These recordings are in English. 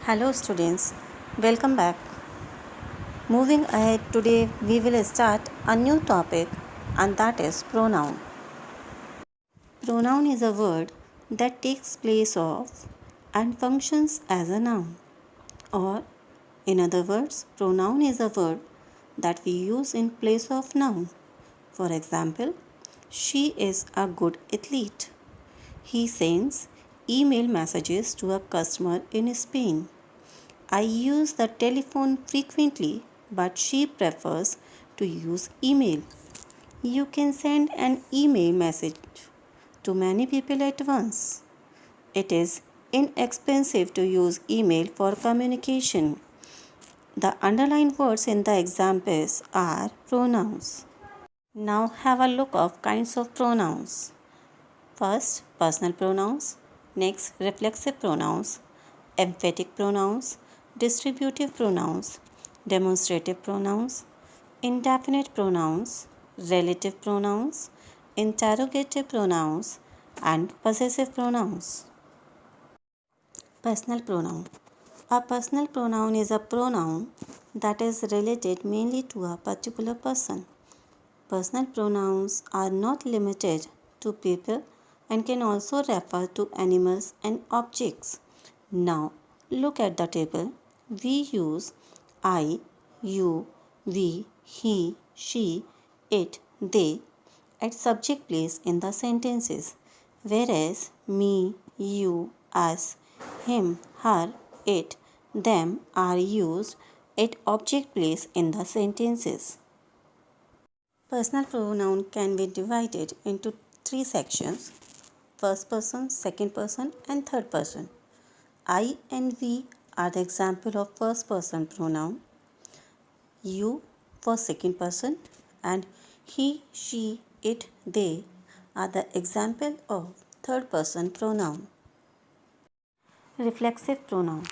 Hello students, welcome back. Moving ahead, today we will start a new topic, and that is pronoun. Pronoun is a word that takes place of and functions as a noun. Or in other words, pronoun is a word that we use in place of noun. For example, she is a good athlete. He sends email messages to a customer in Spain. I use the telephone frequently, but she prefers to use email. You can send an email message to many people at once. It is inexpensive to use email for communication. The underlined words in the examples are pronouns. Now have a look of kinds of pronouns. First, personal pronouns. Next, reflexive pronouns, emphatic pronouns, distributive pronouns, demonstrative pronouns, indefinite pronouns, relative pronouns, interrogative pronouns, and possessive pronouns. Personal pronoun. A personal pronoun is a pronoun that is related mainly to a particular person. Personal pronouns are not limited to people and can also refer to animals and objects. Now, look at the table. We use I, you, we, he, she, it, they at subject place in the sentences, whereas me, you, us, him, her, it, them are used at object place in the sentences. Personal pronoun can be divided into three sections: first person, second person, and third person. I and we are the example of first person pronoun. You for second person, and he, she, it, they are the example of third person pronoun. Reflexive pronoun.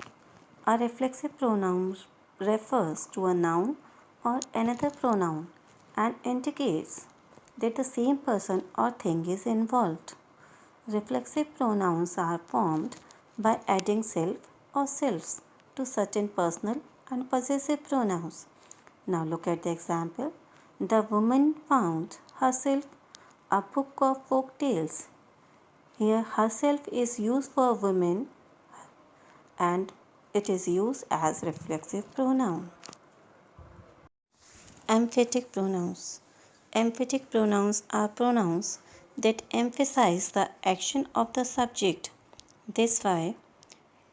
A reflexive pronoun refers to a noun or another pronoun and indicates that the same person or thing is involved. Reflexive pronouns are formed by adding self or selves to certain personal and possessive pronouns. Now look at the example. The woman found herself a book of folk tales. Here herself is used for women and it is used as reflexive pronoun. Emphatic pronouns. Emphatic pronouns are pronouns that emphasize the action of the subject. That's why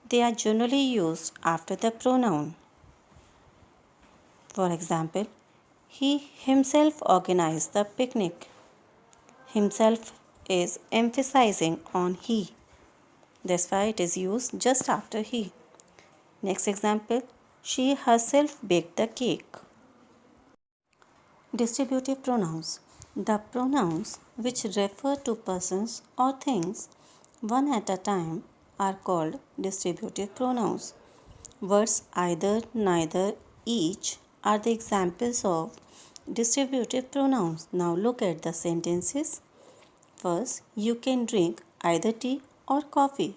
they are generally used after the pronoun. For example, he himself organized the picnic. Himself is emphasizing on he. That's why it is used just after he. Next example, she herself baked the cake. Distributive pronouns. The pronouns which refer to persons or things one at a time are called distributive pronouns. Words either, neither, each are the examples of distributive pronouns. Now look at the sentences. First, you can drink either tea or coffee.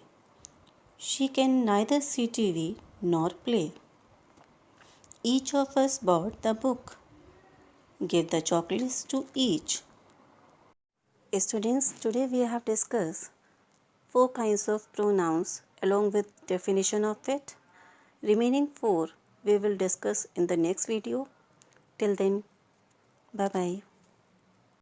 She can neither see TV nor play. Each of us bought the book. Give the chocolates to each. Students, today we have discussed 4 kinds of pronouns along with definition of it. Remaining 4 we will discuss in the next video. Till then, bye bye.